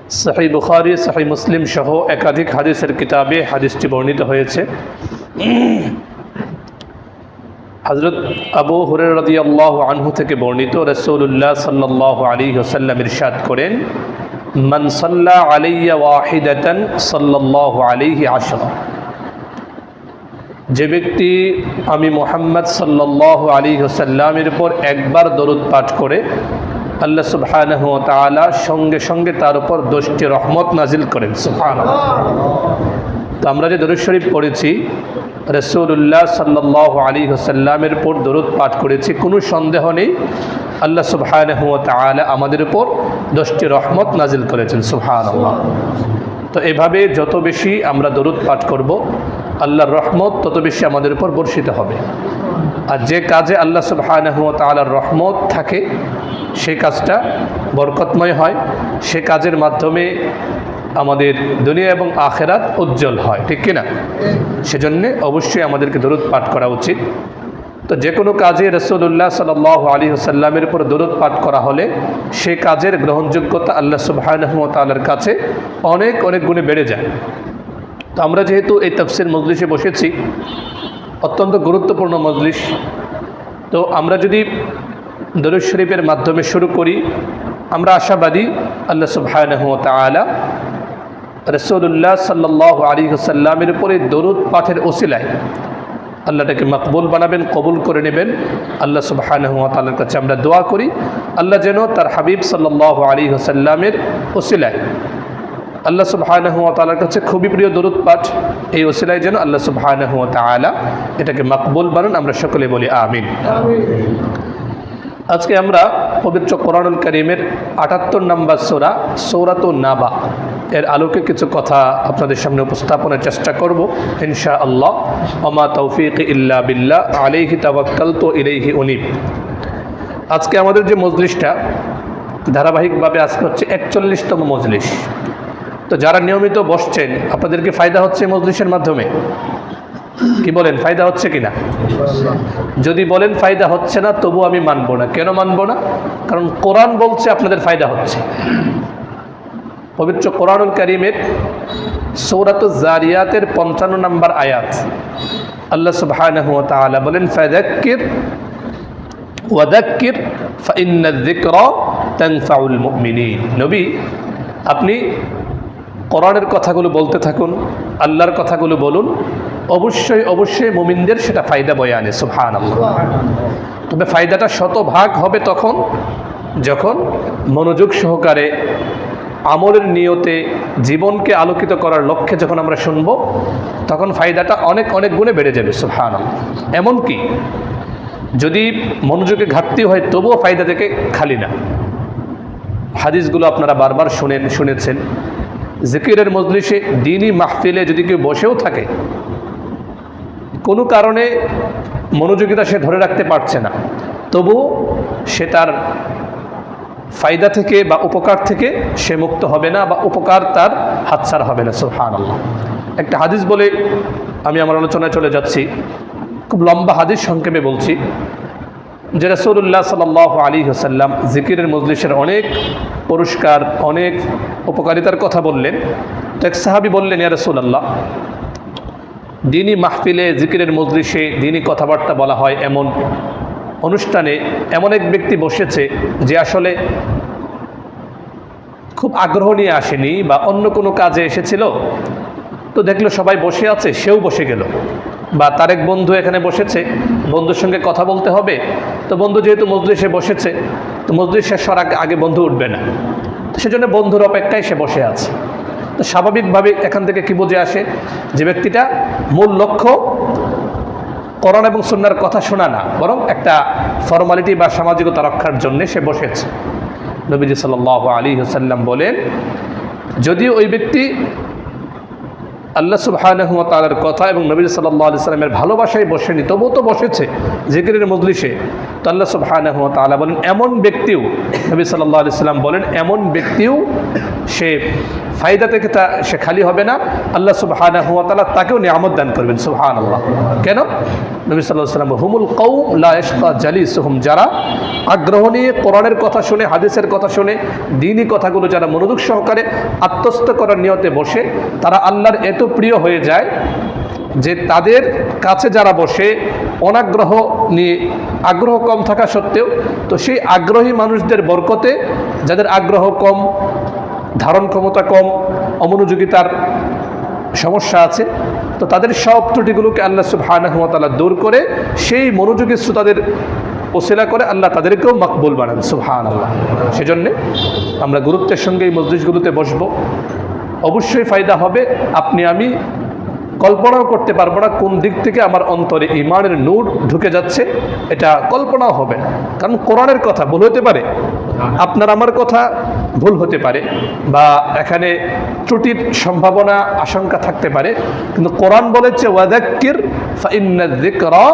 সহিহ বুখারী, সহিহ মুসলিম সহ একাধিক হাদিসের কিতাবে হাদিসটি বর্ণিত হয়েছে। হযরত আবু হুরায়রা রাদিয়াল্লাহু আনহু থেকে বর্ণিত, রাসূলুল্লাহ সাল্লাল্লাহু আলাইহি ওয়াসাল্লাম ইরশাদ করেন, মান সাল্লা আলাইয়া ওয়াহিদাতান সাল্লাল্লাহু আলাইহি আশরা। যে ব্যক্তি আমি মুহাম্মদ সাল্লাল্লাহু আলাইহি ওয়াসাল্লামের উপর একবার দরুদ পাঠ করে, আল্লাহ সুবহানাহু ওয়া তাআলা সঙ্গে সঙ্গে তার উপর 10টি রহমত নাজিল করেন। সুবহানাল্লাহ। তো আমরা যে দরুদ শরীফ পড়েছি, রাসূলুল্লাহ সাল্লাল্লাহু আলাইহি ওয়াসাল্লামের উপর দরুদ পাঠ করেছি, কোনো সন্দেহ নেই আল্লাহ সুবহানাহু ওয়া তাআলা আমাদের উপর 10টি রহমত নাজিল করেছেন। সুবহানাল্লাহ। তো এভাবে যত বেশি আমরা দরুদ পাঠ করব, আল্লাহর রহমত তত বেশি আমাদের উপর বর্ষিত হবে। আর যে কাজে আল্লাহ সুবহানাহু ওয়া তাআলার রহমত থাকে, সেই কাজটা বরকতময় হয়, সে কাজের মাধ্যমে আমাদের দুনিয়া এবং আখিরাত উজ্জ্বল হয়, ঠিক কিনা? সেজন্য অবশ্যই আমাদেরকে দরুদ পাঠ করা উচিত। তো যে কোনো কাজে রাসূলুল্লাহ সাল্লাল্লাহু আলাইহি ওয়াসাল্লামের উপর দরুদ পাঠ করা হলে সে কাজের গ্রহণযোগ্যতা আল্লাহ সুবহানাহু ওয়া তাআলার কাছে অনেক অনেক গুণে বেড়ে যায়। তো আমরা যেহেতু এই তাফসীর মজলিসে বসেছি, অত্যন্ত গুরুত্বপূর্ণ মজলিস, তো আমরা যদি দরুদ শরীফের মাধ্যমে শুরু করি, আমরা আশাবাদী আল্লাহ সুবহানাহু ওয়া তাআলা রাসূলুল্লাহ সাল্লাল্লাহু আলাইহি ওয়াসাল্লামের উপরে দরুদ পাঠের ওসিলায় আল্লাহটাকে মকবুল বানাবেন, কবুল করে নেবেন। আল্লাহ সুবহানাহু ওয়া তাআলার কাছে আমরা দোয়া করি, আল্লাহ যেন তার হাবিব সাল্লাল্লাহু আলাইহি ওয়াসাল্লামের ওসিলায়, আল্লাহ সুবহানাহু ওয়া তাআলার কাছে খুবই প্রিয় দরুদ পাঠ, এই ওসিলায় যেন আল্লাহ সুবহানাহু ওয়া তাআলা এটাকে মকবুল বানান। আমরা সকলে বলি আমিন। আজকে আমরা পবিত্র কোরআনুল কারীমের ৭৮ নম্বর সূরা সূরাতুন নাবা এর আলোকে কিছু কথা আপনাদের সামনে উপস্থাপনের চেষ্টা করব ইনশাআল্লাহ। ওমা তৌফিক ইল্লা বিল্লাহ, আলাইহি তাওয়াক্কালতু ইলাইহি উনীব। আজকে আমাদের যে মজলিসটা ধারাবাহিকভাবে আজকে হচ্ছে ৪১তম মজলিস। তো যারা নিয়মিত বসছেন, আপনাদেরকে ফায়দা হচ্ছে মজলিসের মাধ্যমে? কি বলেন, ফায়দা হচ্ছে কিনা? যদি বলেন ফায়দা হচ্ছে না, তবু আমি মানব না। কেন মানব না? কারণ কোরআন বলছে আপনাদের ফায়দা হচ্ছে। পবিত্র কোরআনুল কারীমের সূরাতুজ জারিয়াতের ৫৫ নম্বর আয়াত আল্লাহ সুবহানাহু ওয়া তাআলা বলেন, ফাযাক্কির ওয়াযাক্কির ফাইন্নায যিকরা তানফাউল মুমিনিন। নবী, আপনি কোরআনের কথাগুলো বলতে থাকুন, আল্লাহর কথাগুলো বলুন, অবশ্যই অবশ্যই মুমিনদের সেটা ফায়দা বয়ে আনে। সুবহানাল্লাহ। তবে ফায়দাটা শতভাগ হবে তখন যখন মনোযোগ সহকারে আমলের নিয়তে জীবনকে আলোকিত করার লক্ষ্যে যখন আমরা শুনবো, তখন ফায়দাটা অনেক অনেক গুণে বেড়ে যাবে। সুবহানাল্লাহ। এমনকি যদি মনোযোগে ঘাটতি হয়, তবুও ফায়দা থেকে খালি না। হাদিসগুলো আপনারা বারবার শুনেছেন। জিকিরের মজলিসে, দ্বীনি মাহফিলে যদি কেউ বসেও থাকে, কোনো কারণে মনোযোগিতা সে ধরে রাখতে পারছে না, তবু সে তার ফায়দা থেকে বা উপকার থেকে সে মুক্ত হবে না, বা উপকার তার হাতছাড়া হবে না। সুবহানাল্লাহ। একটা হাদিস বলে আমি আমার আলোচনায় চলে যাচ্ছি, খুব লম্বা হাদিস, সংক্ষেপে বলছি, যে রাসূলুল্লাহ সাল্লাল্লাহু আলাইহি ওয়াসাল্লাম জিকিরের মজলিসের অনেক পুরস্কার, অনেক উপকারিতার কথা বললেন। তো এক সাহাবী বললেন, ইয়া রাসূলুল্লাহ, দ্বীনি মাহফিলে, জিকিরের মজলিসে দ্বীনি কথাবার্তা বলা হয় এমন অনুষ্ঠানে এমন এক ব্যক্তি বসেছে যে আসলে খুব আগ্রহ নিয়ে আসেনি বা অন্য কোনো কাজে এসেছিল, তো দেখলো সবাই বসে আছে, সেও বসে গেল। বা তার এক বন্ধু এখানে বসেছে, বন্ধুর সঙ্গে কথা বলতে হবে, তো বন্ধু যেহেতু মজলিসে বসেছে, তো মজলিস শেষ হওয়ার আগে বন্ধু উঠবে না, তো সেজন্য বন্ধুর অপেক্ষায় সে বসে আছে। তো স্বাভাবিকভাবে এখান থেকে কি বুঝে আসে, যে ব্যক্তিটা মূল লক্ষ্য কোরআন এবং সুন্নাহর কথা শোনা না, বরং একটা ফর্মালিটি বা সামাজিকতা রক্ষার জন্য সে বসেছে। নবীজি সাল্লাল্লাহু আলাইহি ওয়াসাল্লাম বলেন, যদিও ওই ব্যক্তি আল্লাহ সুবহানাহু ওয়া তাআলার কথা এবং নবী সাল্লাল্লাহু আলাইহি ওয়াসাল্লামের ভালোবাসায় বসেনি, তবুও তো বসেছে জিকিরের মজলিসে, তো আল্লাহ সুবহানাহু ওয়া তাআলা বলেন এমন ব্যক্তিও, নবী সাল্লাল্লাহু আলাইহি ওয়াসাল্লাম বলেন এমন ব্যক্তিও সে ফায়দা থেকে সে খালি হবে না, আল্লাহ সুবহানাহু ওয়া তাআলা তাকেও নিয়ামত দান করবেন। সুবহানাল্লাহ। কেন? নবী সাল্লাল্লাহু আলাইহি ওয়াসাল্লাম হুমুল কওম লা ইয়াশকা জালিসুহুম, যারা আগ্রহ নিয়ে কোরআনের কথা শুনে, হাদিসের কথা শুনে, দ্বীনি কথাগুলো যারা মনোযোগ সহকারে আত্মস্থ করার নিয়তে বসে, তারা আল্লাহর এত প্রিয় হয়ে যায় যে তাদের কাছে যারা বসে অনাগ্রহ নিয়ে, আগ্রহ কম থাকা সত্ত্বেও, তো সেই আগ্রহী মানুষদের বরকতে, যাদের আগ্রহ কম, ধারণ ক্ষমতা কম, অমনোযোগিতার সমস্যা আছে, তো তাদের সব ত্রুটিগুলোকে আল্লাহ সুবহানাহু ওয়া তাআলা দূর করে সেই মনোযোগী শ্রোতাদের ওসিলা করে আল্লাহ তাদেরকেও মকবুল বানান। সুবহানাল্লাহ। সেজন্যে আমরা গুরুত্বের সঙ্গে এই মজলিসগুলোতে বসবো। অবশ্যই ফায়দা হবে। আপনি আমি কল্পনাও করতে পারবো না কোন দিক থেকে আমার অন্তরে ঈমানের নূর ঢুকে যাচ্ছে, এটা কল্পনাও হবে না। কারণ কোরআনের কথা ভুল হতে পারে, আপনার আমার কথা ভুল হতে পারে, বা এখানে ত্রুটির সম্ভাবনা আশঙ্কা থাকতে পারে, কিন্তু কোরআন বলেছে ওয়াযাক্কির ফাইন্নায যিকরা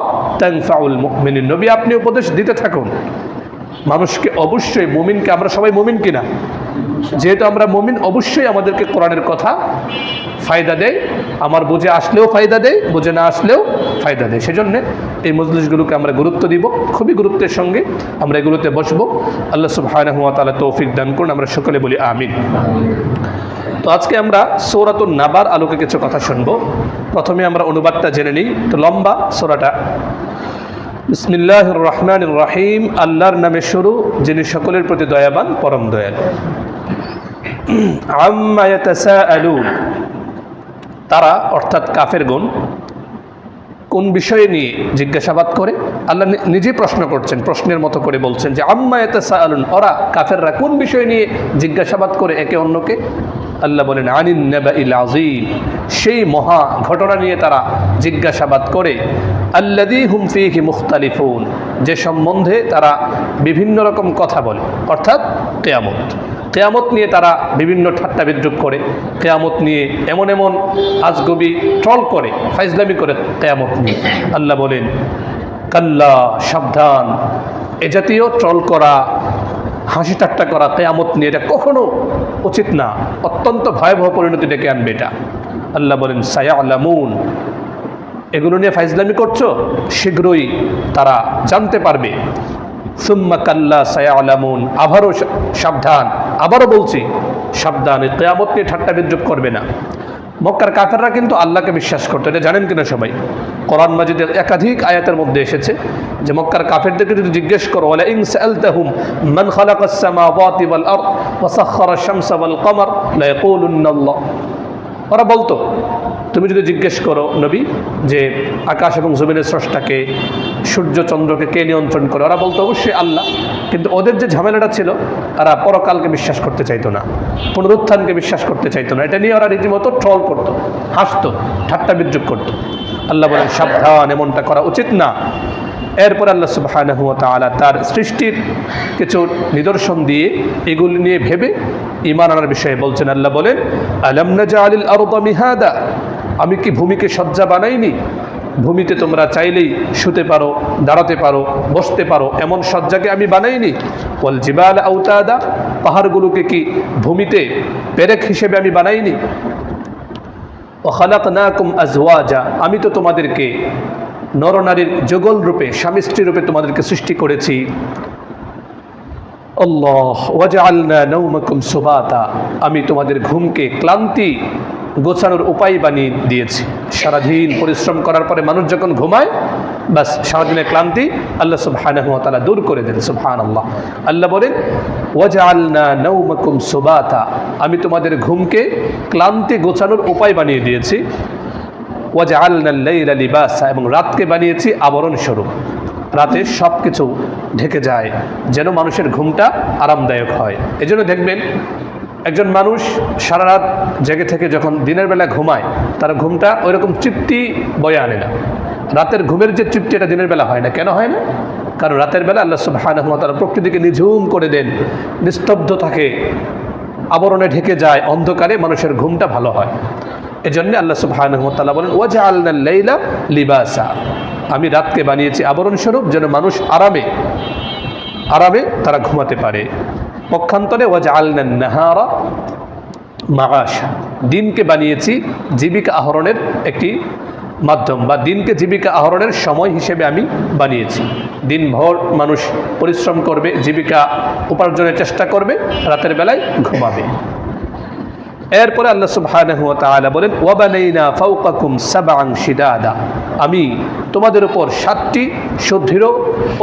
তানফাউল মুমিনিন। নবী আপনি উপদেশ দিতে থাকুন মানুষকে। অবশ্যই মুমিনকে, আমরা সবাই মুমিন কিনা? যেহেতু আমরা মুমিন, অবশ্যই আমাদেরকে কোরআনের কথা ফায়দা দেয়। আমার বুঝে আসলেও ফায়দা দেয়, বুঝে না আসলেও ফায়দা দেয়। সেজন্য এই মজলিসগুলোকে আমরা গুরুত্ব দিব, খুবই গুরুত্বের সঙ্গে আমরা এগুলোতে বসবো। আল্লাহ সুবহানাহু ওয়া তাআলা তৌফিক দান করুন। আমরা সকলে বলি আমিন। তো আজকে আমরা সূরাতুন নাবার আলোকে কিছু কথা শুনবো। প্রথমে আমরা অনুবাদটা জেনে নিই। তো লম্বা সূরাটা। বিসমিল্লাহির রহমানির রহিম। আল্লাহর নামে শুরু, যিনি সকলের প্রতি দয়াবান, পরম দয়ালু। আম্মা ইয়াতাসাআলুন, তারা অর্থাৎ কাফেরগণ কোন বিষয়ে নিয়ে জিজ্ঞাসাবাদ করে? আল্লাহ নিজে প্রশ্ন করছেন, প্রশ্নের মতো করে বলছেন যে আম্মা ইয়াতাসাআলুন, ওরা কাফেররা কোন বিষয় নিয়ে জিজ্ঞাসাবাদ করে একে অন্যকে? আল্লাহ বলেন আনিন নাবাইল আযীম, সেই মহা ঘটনা নিয়ে তারা জিজ্ঞাসাবাদ করে। আল্লাযী হুম ফীহি মুখতালিফুন, যে সম্বন্ধে তারা বিভিন্ন রকম কথা বলে, অর্থাৎ কিয়ামত। কিয়ামত নিয়ে তারা বিভিন্ন ঠাট্টা বিদ্রূপ করে, কিয়ামত নিয়ে এমন এমন আজগবি ট্রল করে, ফাইজলামি করে কিয়ামত নিয়ে। আল্লাহ বলেন কাল্লা, সাবধান, এ জাতীয় ট্রল করা, হাসি ঠাট্টা করা কিয়ামত নিয়ে এটা কখনো উচিত না, অত্যন্ত ভয়াবহ পরিণতি ডেকে আনবে এটা। আল্লাহ বলেন সায়ালামুন, এগুলো নিয়ে ফাইজলামি করছো, শীঘ্রই তারা জানতে পারবে। সুম্মা কাল্লা সায়ালামুন, আবারও সাবধান, আবারও বলছি সাবধান, কিয়ামত নিয়ে ঠাট্টা বিদ্রূপ করবে না। মক্কার কাফেররা কিন্তু আল্লাহকে বিশ্বাস করতো, এটা জানেন কিনা সবাই? কোরআন মাজিদের একাধিক আয়াতের মধ্যে এসেছে যে মক্কার কাফেরদেরকে যদি জিজ্ঞেস করো, ওয়ালা ইন সাআলতাহুম মান খালাকাস সামাওয়াতি ওয়াল আরদ ওয়া সাখখারা আশ-শামসা ওয়াল কমার লা ইয়াকুলুন্না আল্লাহ, ওরা বলতো, তুমি যদি জিজ্ঞেস করো নবী যে আকাশ এবং জমিনের স্রষ্টাকে, সূর্য চন্দ্রকে কে নিয়ন্ত্রণ করে, ওরা বলতো অবশ্যই আল্লাহ। কিন্তু ওদের যে ঝামেলাটা ছিল, তারা পরকালকে বিশ্বাস করতে চাইতো না, পুনরুত্থানকে বিশ্বাস করতে চাইতো না। এটা নিয়ে ওরা রীতিমতো ট্রল করতো, হাসতো, ঠাট্টা বিদ্রূপ করতো। আল্লাহ বলেন সাবধান, এমনটা করা উচিত না। এরপর আল্লাহ সুবহানাহু ওয়া তাআলা তার সৃষ্টির কিছু নিদর্শন দিয়ে এগুলি নিয়ে ভেবে ঈমান আনার বিষয়ে বলছেন। আল্লাহ বলেন আলাম নাজআলিল আরদা মিহাদা, আমি কি ভূমিকে শয্যা বানাইনি? ভূমিতে তোমরা চাইলেই শুতে পারো, দাঁড়াতে পারো, বসতে পারো, এমন শয্যাকে আমি বানাইনি? ওয়াল জিবালা আওতাদা, পাহাড়গুলোকে কি ভূমিতে পেরেক হিসেবে আমি বানাইনি? ওয়া খালাকনাকুম আজওয়াজা, আমি তো তোমাদেরকে নরনারীর যুগল রূপে, স্বামী স্ত্রী রূপে তোমাদেরকে সৃষ্টি করেছি। আল্লাহ ওয়াজআলনা নাওমাকুম সুবাতা, আমি তোমাদের ঘুমকে ক্লান্তি গোছানোর উপায় বানিয়ে দিয়েছি। সারাদিন পরিশ্রম করার পরে মানুষ যখন ঘুমায়, বাস সারাদিনের ক্লান্তি আল্লাহ সুবহানাহু ওয়া তাআলা দূর করে দেন। সুবহানাল্লাহ। আল্লাহ বলেন ওয়াজআলনা নাওমাকুম সুবাতা, আমি তোমাদের ঘুমকে ক্লান্তি গোছানোর উপায় বানিয়ে দিয়েছি। ওয়াজআলনাল লাইলা লিবাসা, এবং রাতকে বানিয়েছি আবরণ স্বরূপ। রাতে সব কিছু ঢেকে যায় যেন মানুষের ঘুমটা আরামদায়ক হয়। এজন্য দেখবেন একজন মানুষ সারা রাত জেগে থেকে যখন দিনের বেলা ঘুমায়, তার ঘুমটা ওইরকম তৃপ্তি বয়ে আনে না। রাতের ঘুমের যে তৃপ্তি, এটা দিনের বেলা হয় না। কেন হয় না? কারণ রাতের বেলা আল্লাহ সুবহানাহু ওয়া তাআলা প্রকৃতিকে নিঝুম করে দেন, নিস্তব্ধ থাকে, আবরণে ঢেকে যায়, অন্ধকারে মানুষের ঘুমটা ভালো হয়। এজন্য আল্লাহ সুবহানাহু ওয়া তাআলা বলেন ওয়াজআলনাল লাইলা লিবাসা, আমি রাতকে বানিয়েছি আবরণ স্বরূপ, যেন মানুষ আরামে আরামে তারা ঘুমাতে পারে। পক্ষান্তরে ওয়াজআলনান নাহারা মাআশ, দিনকে বানিয়েছি জীবিকা আহরণের একটি মাধ্যম, বা দিনকে জীবিকা আহরণের সময় হিসেবে আমি বানিয়েছি। দিনভর মানুষ পরিশ্রম করবে, জীবিকা উপার্জনের চেষ্টা করবে, রাতের বেলায় ঘুমাবে। এরপরে আল্লাহ সুবহানাহু ওয়া তাআলা বলেন, ওয়াবানাইনা ফাওকাকুম সাবআন শিদাদা, আমি তোমাদের উপর 7টি সুদৃঢ়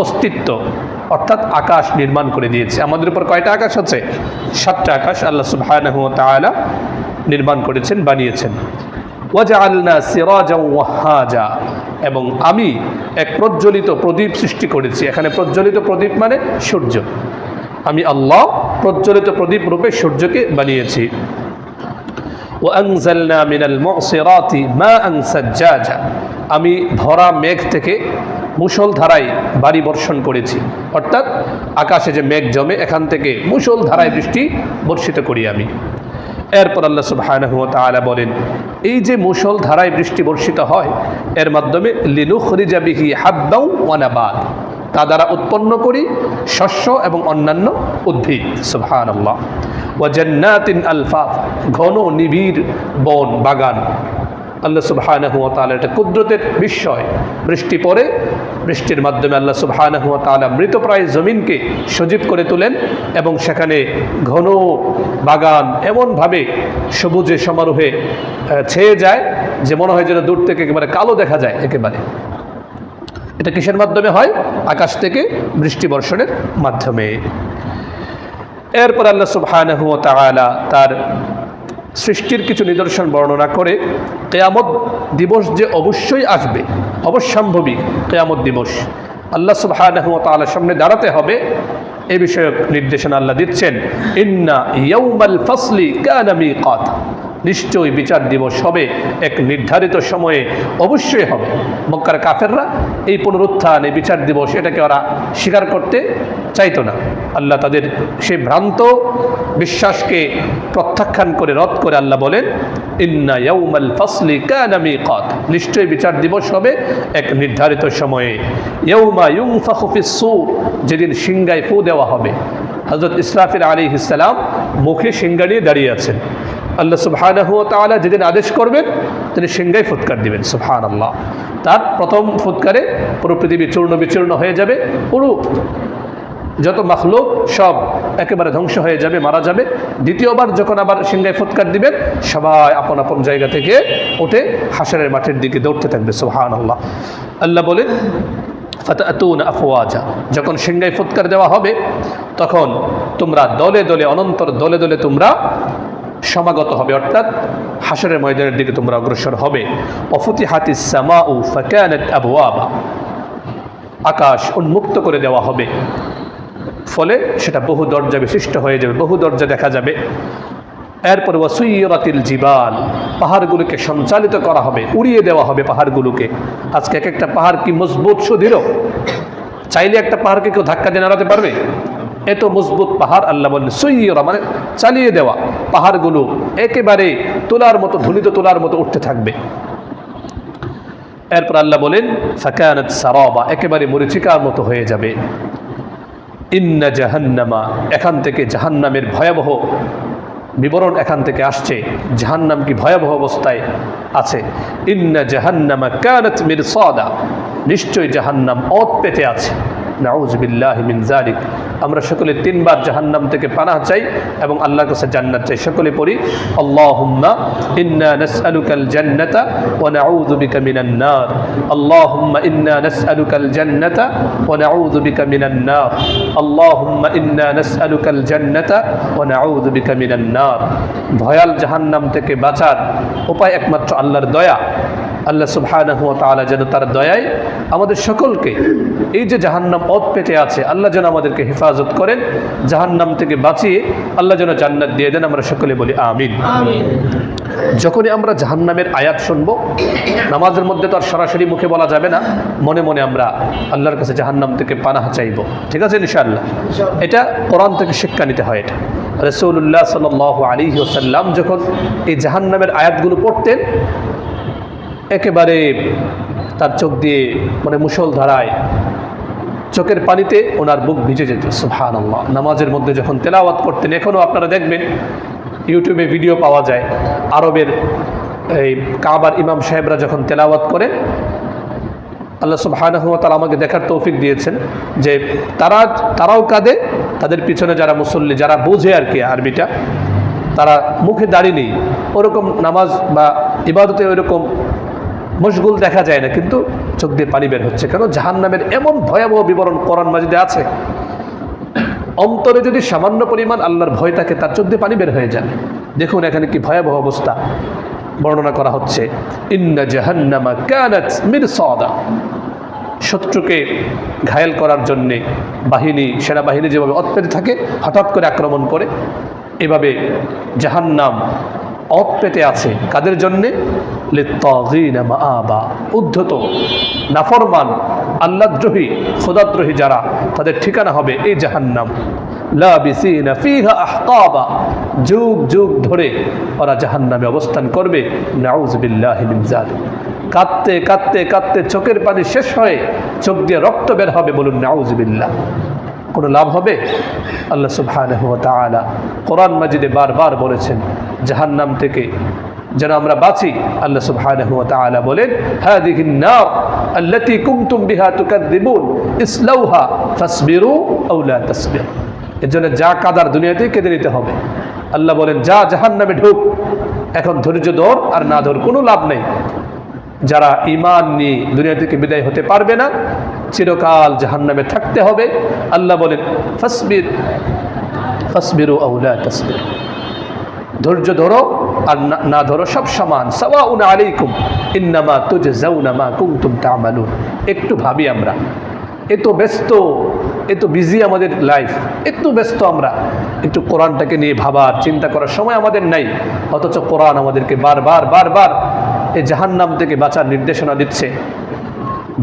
অস্তিত্ব অর্থাৎ আকাশ নির্মাণ করে দিয়েছি। আমাদের উপর কয়টা আকাশ আছে? 7টা আকাশ আল্লাহ সুবহানাহু ওয়া তাআলা নির্মাণ করেছেন, বানিয়েছেন। ওয়াজআলনা সিরাজাও ওয়াহাজা, এবং আমি এক প্রজ্বলিত প্রদীপ সৃষ্টি করেছি। এখানে প্রজ্বলিত প্রদীপ মানে সূর্য। আমি আল্লাহ প্রজ্বলিত প্রদীপ রূপে সূর্যকে বানিয়েছি। ওয়ানজালনা মিনাল মুসিরাতি মাআন সাজ্জাজা, আমি ভরা মেঘ থেকে মুষলধারায় বাড়ি বর্ষণ করেছি, অর্থাৎ আকাশে যে মেঘ জমে এখান থেকে মুষলধারায় বৃষ্টি বর্ষিত করি আমি। এরপর আল্লাহ সুবহানাহু ওয়া তাআলা বলেন, এই যে মুষলধারায় বৃষ্টি বর্ষিত হয় এর মাধ্যমে লিনুখরিজা বিহি হাব্বাও ওয়া নাবাত, তা দ্বারা উৎপন্ন করি শস্য এবং অন্যান্য উদ্ভিদ। সুবহানাল্লাহ। ওয়া জান্নাতিন আলফাফ, ঘন নিবিড় বন বাগান। আল্লাহ সুবহানাহু ওয়া তাআলা এটা কুদরতের বিস্ময়। বৃষ্টি পড়ে, বৃষ্টির মাধ্যমে আল্লাহ সুবহানাহু ওয়া তাআলা মৃতপ্রায় জমিনকে সজীব করে তোলেন এবং সেখানে ঘন বাগান এমনভাবে সবুজে সমারোহে ছেয়ে যায় যে মনে হয় যেন দূর থেকে একেবারে কালো দেখা যায় একেবারে। এটা কিসের মাধ্যমে হয়? আকাশ থেকে বৃষ্টি বর্ষণের মাধ্যমে। এরপর আল্লাহ সুবহানাহু ওয়া তাআলা তার সৃষ্টির কিছু নিদর্শন বর্ণনা করে কিয়ামত দিবস যে অবশ্যই আসবে, অবশ্যম্ভাবী কিয়ামত দিবস, আল্লাহ সুবহানাহু ওয়া তাআলার সামনে দাঁড়াতে হবে, এই বিষয়ক নির্দেশনা আল্লাহ দিচ্ছেন। ইন্না ইয়াউমাল ফাসলি কানা মিকাত, নিশ্চয়ই বিচার দিবস হবে এক নির্ধারিত সময়ে, অবশ্যই হবে। মক্কার কাফেররা এই পুনরুত্থান, এই বিচার দিবস এটাকে ওরা স্বীকার করতে চাইতো না। আল্লাহ তাদের সেই ভ্রান্ত বিশ্বাসকে প্রত্যাখ্যান করে, রদ করে আল্লাহ বলেন, ইন্না ইয়াউমাল ফাসলি কানা মিকাত, নিশ্চয়ই বিচার দিবস হবে এক নির্ধারিত সময়ে। ইয়াউমা ইউনফাখু ফিস-সূর, যেদিন সিংগায় ফু দেওয়া হবে। হযরত ইসরাফিল আলাইহিস সালাম মুখে সিংগা নিয়ে দাঁড়িয়ে আছেন। আল্লাহ সুবহানাহু ওয়া তাআলা যেদিন আদেশ করবেন তিনি সিংহায় ফুৎকার দিবেন। সুবহানাল্লাহ। তার প্রথম ফুৎকারে পুরো পৃথিবী চূর্ণ বিচূর্ণ হয়ে যাবে, পুরো যত মাখলুক সব একেবারে ধ্বংস হয়ে যাবে, মারা যাবে। দ্বিতীয়বার যখন আবার সিংহায় ফুৎকার দিবেন সবাই আপন আপন জায়গা থেকে উঠে হাসরের মাঠের দিকে দৌড়তে থাকবে। সুবহানাল্লাহ। আল্লাহ বলেন, ফাতাতুনা আফওয়াজা, যখন সিংহায় ফুৎকার দেওয়া হবে তখন তোমরা দলে দলে, অনন্তর দলে দলে তোমরা সমাগত হবে, অর্থাৎ হাসরের ময়দানের দিকে তোমরা অগ্রসর হবে। ওয়াফুতিহাতিস সামাউ ফাকানাত আবওয়াবা, আকাশ উন্মুক্ত করে দেওয়া হবে, ফলে সেটা বহু দরজা বিশিষ্ট হয়ে যাবে, বহু দরজা দেখা যাবে। এরপর ওয়াসুইরাতিল জিবাল, পাহাড়গুলোকে সঞ্চালিত করা হবে, উড়িয়ে দেওয়া হবে পাহাড়গুলোকে। আজকে এক একটা পাহাড় কি মজবুত সুদৃঢ়, চাইলে একটা পাহাড়কে কেউ ধাক্কা দিয়ে নাড়াতে পারবে? এত মজবুত পাহাড়। আল্লাহ বলেন সুইয়রা মানে চালিয়ে দেওয়া, পাহাড়গুলো একেবারে তোলার মতো, ধুলিত তোলার মতো উঠতে থাকবে। এরপর আল্লাহ বলেন ফাকানাত সারাবা, একেবারে মরিচিকার মতো হয়ে যাবে। ইন্না জাহান্নামা, এখান থেকে জাহান্নামের ভয়াবহ বিবরণ এখান থেকে আসছে, জাহান্নাম কি ভয়াবহ অবস্থায় আছে। ইন্না জাহান্নামা কানাত মিরসাদা, নিশ্চয়ই জাহান্নাম ওত পেতে আছে। নাউযু বিল্লাহি মিন যালিক, আমরা সকলে 3 বার জাহান্নাম থেকে পানাহ চাই এবং আল্লাহর কাছে জান্নাত চাই। সকলে পড়ি, আল্লাহুম্মা ইন্না নাসআলুকাল জান্নাতা ওয়া নাউযু বিকা মিনান নার। আল্লাহুম্মা ইন্না নাসআলুকাল জান্নাতা ওয়া নাউযু বিকা মিনান নার। আল্লাহুম্মা ইন্না নাসআলুকাল জান্নাতা ওয়া নাউযু বিকা মিনান নার। ভয়াল জাহান্নাম থেকে বাঁচার উপায় একমাত্র আল্লাহর দয়া। আল্লাহ সুবহানাহু ওয়া তাআলা যেন তার দয়ায় আমাদের সকলকে, এই যে জাহান্নাম ওত পেতে আছে, আল্লাহ যেন আমাদেরকে হেফাজত করেন, জাহান্নাম থেকে বাঁচিয়ে আল্লাহ যেন জান্নাত দিয়ে দেন। আমরা সকলে বলি আমিন। যখনই আমরা জাহান্নামের আয়াত শুনব, নামাজের মধ্যে তো আর সরাসরি মুখে বলা যাবে না, মনে মনে আমরা আল্লাহর কাছে জাহান্নাম থেকে পানাহ চাইব। ঠিক আছে ইনশাআল্লাহ? এটা কোরআন থেকে শিক্ষা নিতে হয়। এটা রাসূলুল্লাহ সাল্লাল্লাহু আলাইহি ওয়াসাল্লাম যখন এই জাহান্নামের আয়াতগুলো পড়তেন, একেবারে তার চোখ দিয়ে মানে মুষলধারায় চোখের পানিতে ওনার বুক ভিজে যেত। সুবহানাল্লাহ। নামাজের মধ্যে যখন তেলাওয়াত করতেন, এখনও আপনারা দেখবেন ইউটিউবে ভিডিও পাওয়া যায়, আরবের এই কাবার ইমাম সাহেবরা যখন তেলাওয়াত করে, আল্লাহ সুবহানাহু ওয়া তাআলা আমাকে দেখার তৌফিক দিয়েছেন যে তারাও কাঁদে, তাদের পিছনে যারা মুসল্লি, যারা বোঝে আর কি আরবিটা, তারা মুখে দাঁড়িয়ে নেই, ওরকম নামাজ বা ইবাদতে ওইরকম মশগুল দেখা যায় না, কিন্তু চোখ দিয়ে পানি বের হচ্ছে। কেন? জাহান্নামের এমন ভয়াবহ বিবরণ কোরআন মাজিদে আছে। অন্তরে যদি সামান্য পরিমাণ আল্লাহর ভয় থাকে, তার চোখ দিয়ে পানি বের হয়ে যায়। দেখুন এখানে কি ভয়াবহ অবস্থা বর্ণনা করা হচ্ছে। ইন্না জাহান্নামা কানাত মিরসাদা, শত্রুকে ঘায়েল করার জন্যে সেনাবাহিনী যেভাবে অতপেতে থাকে, হঠাৎ করে আক্রমণ করে, এভাবে জাহান্নাম অতপেতে আছে। কাদের জন্যে? লিত্তাগীনা মাআবা, উদ্ধত নাফরমান আল্লাহদ্রোহী খোদাদ্রোহী যারা, তাদের ঠিকানা হবে এই জাহান্নাম। লাবিসিনা ফিহা আহকাবা, যুগ যুগ ধরে ওরা জাহান্নামে অবস্থান করবে। নাউযু বিল্লাহি মিন যালিক। কাঁদতে কাঁদতে কাঁদতে চোখের পানি শেষ হয়ে চোখ দিয়ে রক্ত বের হবে। বলুন নাউযু বিল্লাহ। কোনো লাভ হবে? আল্লাহ সুবহানাহু ওয়া তাআলা কোরআন মাজিদে বারবার বলেছেন জাহান্নাম থেকে যেন আমরা বাঁচি। আল্লাহ সুবহানাহু ওয়া তাআলা বলেন, হাযিহিন নার আল্লাতী কুনতুম বিহা তুকাযযিবুন ইসলাউহা ফাসবিরু আও লা তাসবিরু। এর জন্য যা কাদার দুনিয়াতেই কেঁদে নিতে হবে। আল্লাহ বলেন, যা জাহান্নামে ঢুক, এখন ধৈর্য ধর আর না ধর কোনো লাভ নেই। যারা ঈমান নিয়ে দুনিয়া থেকে বিদায় হতে পারবে না, চিরকাল জাহান্নামে থাকতে হবে। আল্লাহ বলেন, ফাসবিরু আও লা তাসবিরু, ধৈর্য ধরো আর না ধরো সব সমান। সাওয়াউন আলাইকুম ইন্নামা তুজজাউনা মা কুনতুম তা'মালুন। একটু ভাবি আমরা, এত ব্যস্ত, এত বিজি আমাদের লাইফ, এত ব্যস্ত আমরা, একটু কোরআনটাকে নিয়ে ভাবার চিন্তা করার সময় আমাদের নাই। অথচ কোরআন আমাদেরকে বারবার বারবার এই জাহান্নাম থেকে বাঁচার নির্দেশনা দিচ্ছে।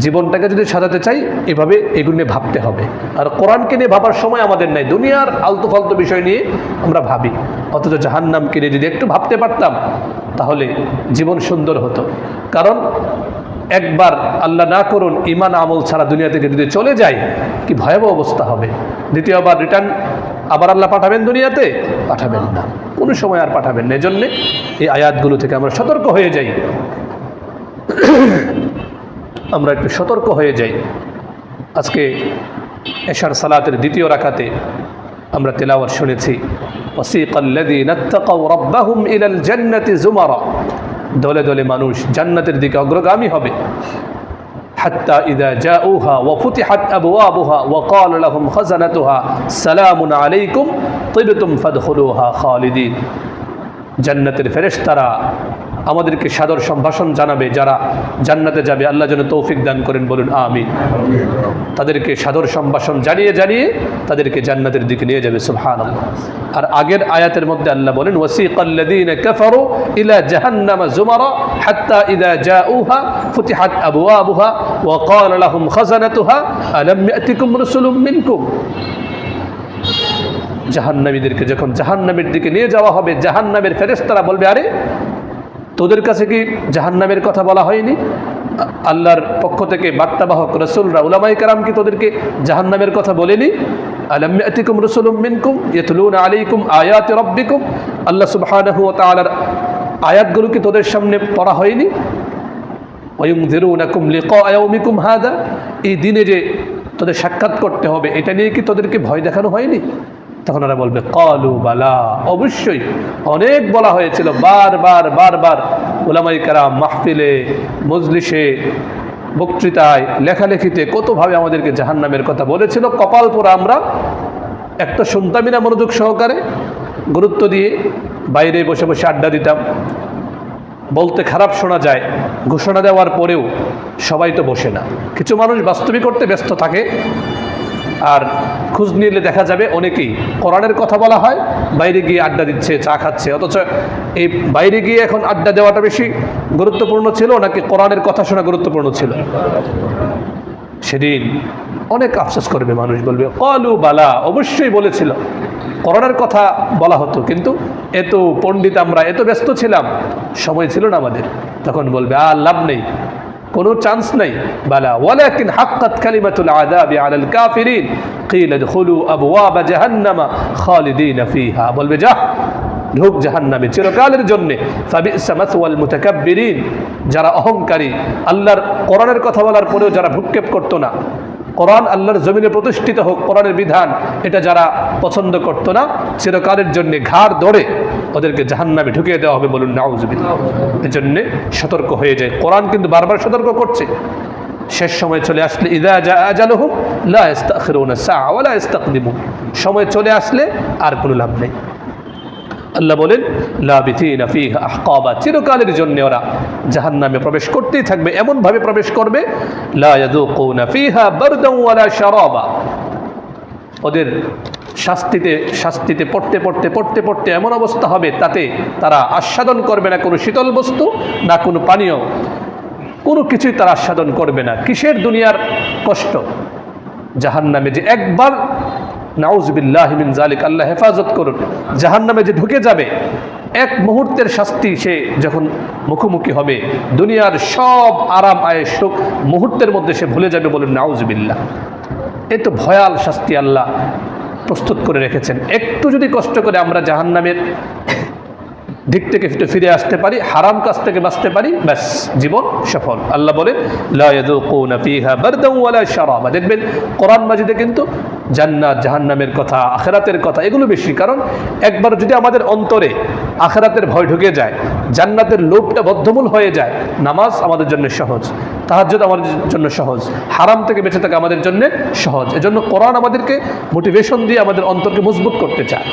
জীবনটাকে যদি সাজাতে চাই, এভাবে এগুলো নিয়ে ভাবতে হবে। আর কোরআনকে নিয়ে ভাবার সময় আমাদের নাই, দুনিয়ার আলতু ফালতু বিষয় নিয়ে আমরা ভাবি। অথচ জাহান্নামকে নিয়ে যদি একটু ভাবতে পারতাম, তাহলে জীবন সুন্দর হতো। কারণ একবার আল্লাহ না করুন ঈমান আমল ছাড়া দুনিয়া থেকে যদি চলে যায়, কি ভয়াবহ অবস্থা হবে। দ্বিতীয়বার রিটার্ন আবার আল্লাহ পাঠাবেন দুনিয়াতে? পাঠাবেন না, কোনো সময় আর পাঠাবেন না। এজন্যে এই আয়াতগুলো থেকে আমরা সতর্ক হয়ে যাই, আমরা একটু সতর্ক হয়ে যাই। আজকে এশার সালাতের দ্বিতীয় রাকাতে আমরা তেলাওয়াত শুনেছি, ওয়াসিকাল্লাযীনা ইত্তাকাউ রাব্বাহুম ইলাল জান্নাতি যুমারা, দলে দলে মানুষ জান্নাতের দিকে অগ্রগামী হবে। হাত্তা ইযা জাউহা ওয়া ফুতিহাত আবওয়াবুহা ওয়া ক্বালা লাহুম খাযানাতুহা সালামুন আলাইকুম তিবতুম ফাদখুলুহা খালিদিন। জান্নাতের ফেরেশতারা আমাদেরকে সাদর সম্ভাষণ জানাবে, যারা জান্নাতে যাবে। আল্লাহ যেন তৌফিক দান করেন, বলুন আমিন। তাদেরকে সাদর সম্ভাষণ জানিয়ে জানিয়ে তাদেরকে জান্নাতের দিকে নিয়ে যাবে। সুবহানাল্লাহ। আর আগের আয়াতের মধ্যে আল্লাহ বলেন, ওয়াসিকাল্লাযীনা কাফারু ইলা জাহান্নামা যুমারা হাত্তা ইযা জাউহা ফুতিহাত আবওয়াবুহা ওয়া ক্বালা লাহুম খাযানাতুহা আলাম ইয়াতিকুম রাসূলুম মিনকুম। জাহান্নামীদেরকে যখন জাহান্নামের দিকে নিয়ে যাওয়া হবে, জাহান্নামের ফেরেশতারা বলবে, আরে তোদের কাছে কি জাহান্নামের কথা বলা হয়নি? আল্লাহর পক্ষ থেকে বার্তাবাহক রাসূলরা, উলামায়ে কেরাম কি তোদেরকে জাহান্নামের কথা বলেনি? আলাম ইয়াতিকুম রাসূলুম মিনকুম ইয়াতলুনা আলাইকুম আয়াতি রাব্বিকুম, আল্লাহ সুবহানাহু ওয়া তাআলার আয়াতগুলো কি তোদের সামনে পড়া হয়নি? ওয়া ইউনযিরুনাকুম লিকা ইয়াউমিকুম হাযা, এই দিনে যে তোদের সাক্ষাৎ করতে হবে, এটা নিয়ে কি তোদেরকে ভয় দেখানো হয়নি? তখন ওরা বলবে, ক্বালু বালা, অবশ্যই অনেক বলা হয়েছিল, বারবার বারবার উলামায়ে কেরাম মাহফিলে, মজলিসে, বক্তৃতায়, লেখালেখিতে কতভাবে আমাদেরকে জাহান্নামের কথা বলেছিল। কপাল পোড়া আমরা একটা শুনতামই না মনোযোগ সহকারে, গুরুত্ব দিয়ে বাইরে বসে বসে আড্ডা দিতাম। বলতে খারাপ শোনা যায়, ঘোষণা দেওয়ার পরেও সবাই তো বসে না, কিছু মানুষ বাস্তবিক করতে ব্যস্ত থাকে। আর খোঁজ নিলে দেখা যাবে অনেকেই কোরআনের কথা বলা হয়, বাইরে গিয়ে আড্ডা দিচ্ছে, চা খাচ্ছে। অথচ এই বাইরে গিয়ে এখন আড্ডা দেওয়াটা বেশি গুরুত্বপূর্ণ ছিল নাকি কোরআনের কথা শোনা গুরুত্বপূর্ণ ছিল? সেদিন অনেক আফসোস করবে মানুষ, বলবে ক্বালু বালা, অবশ্যই বলেছিল, কোরআনের কথা বলা হতো, কিন্তু এত পণ্ডিত আমরা, এত ব্যস্ত ছিলাম, সময় ছিল না আমাদের। তখন বলবে আর লাভ নেই, কোনো চান্স নাই। বালা ওয়ালাকিন হাক্কাত কালিমাতুল আযাবি আলাল কাফিরিন কিলা দুখুলু আবওয়াব জাহান্নামা খালিদিন ফিহা, বলবে যা, ঢুক জাহান্নামে চিরকালের জন্যে। ফাবিসা মাসওয়াল মুতাকাব্বিরিন, যারা অহংকারী, আল্লাহর কোরআনের কথা বলার পরেও যারা ভ্রুক্ষেপ করতো না, কোরআন আল্লাহর জমিনে প্রতিষ্ঠিত হোক, কোরআনের বিধান এটা যারা পছন্দ করতো না, চিরকালের জন্য ঘাড় ধরে ওদেরকে জাহান্নামে ঢুকিয়ে দেওয়া হবে, বলুন নাউজুবিল্লাহ। এজন্যে সতর্ক হয়ে যায়। কোরআন কিন্তু বারবার সতর্ক করছে। শেষ সময় চলে আসলে ইযা জাআ আজালুহুম লা ইস্তাখিরুনা সাআ ওয়া লা ইস্তাকদিমুন, সময় চলে আসলে আর কোনো লাভ নেই। আল্লাহ বলেন লাবিথিনা ফিহা আহকাবা, চিরকালের জন্য ওরা জাহান্নামে প্রবেশ করতেই থাকবে। এমনভাবে প্রবেশ করবে লা ইয়াযুকুনা ফিহা বারদান ওয়ালা শারাবা, ওদের শাস্তিতে পড়তে এমন অবস্থা হবে তাতে তারা আস্বাদন করবে না কোনো শীতল বস্তু, না কোনো পানীয়, কোনো কিছুই তারা আস্বাদন করবে না। কিসের দুনিয়ার কষ্ট? জাহান্নামে যে একবার, নাউজুবিল্লাহি মিন যালিক, আল্লাহ হেফাজত করুন, জাহান্নামে যে ঢুকে যাবে, এক মুহূর্তের শাস্তি সে যখন মুখোমুখি হবে, দুনিয়ার সব আরাম আয়েশ সুখ মুহূর্তের মধ্যে সে ভুলে যাবে, বলুন নাউজুবিল্লাহ। এই তো ভয়াল শাস্তি আল্লাহ প্রস্তুত করে রেখেছেন। একটু যদি কষ্ট করে আমরা জাহান্নামের দিক থেকে ফিরে আসতে পারি, হারাম কাজ থেকে বাঁচতে পারি, ব্যাস জীবন সফল। আল্লাহ বলেন লা ইয়াযুকুনা ফিহা বারদান ওয়ালা শারাবা। দেখবেন কোরআন মাজিদে কিন্তু জান্নাত জাহান্নামের কথা, আখিরাতের কথা এগুলো বেশি। কারণ একবার যদি আমাদের অন্তরে আখিরাতের ভয় ঢুকে যায়, জান্নাতের লোভটা বদ্ধমূল হয়ে যায়, নামাজ আমাদের জন্য সহজ, তাহাজ্জুদ আমাদের জন্য সহজ, হারাম থেকে বেঁচে থাকা আমাদের জন্য সহজ। এজন্য কোরআন আমাদেরকে মোটিভেশন দিয়ে আমাদের অন্তরকে মজবুত করতে চায়।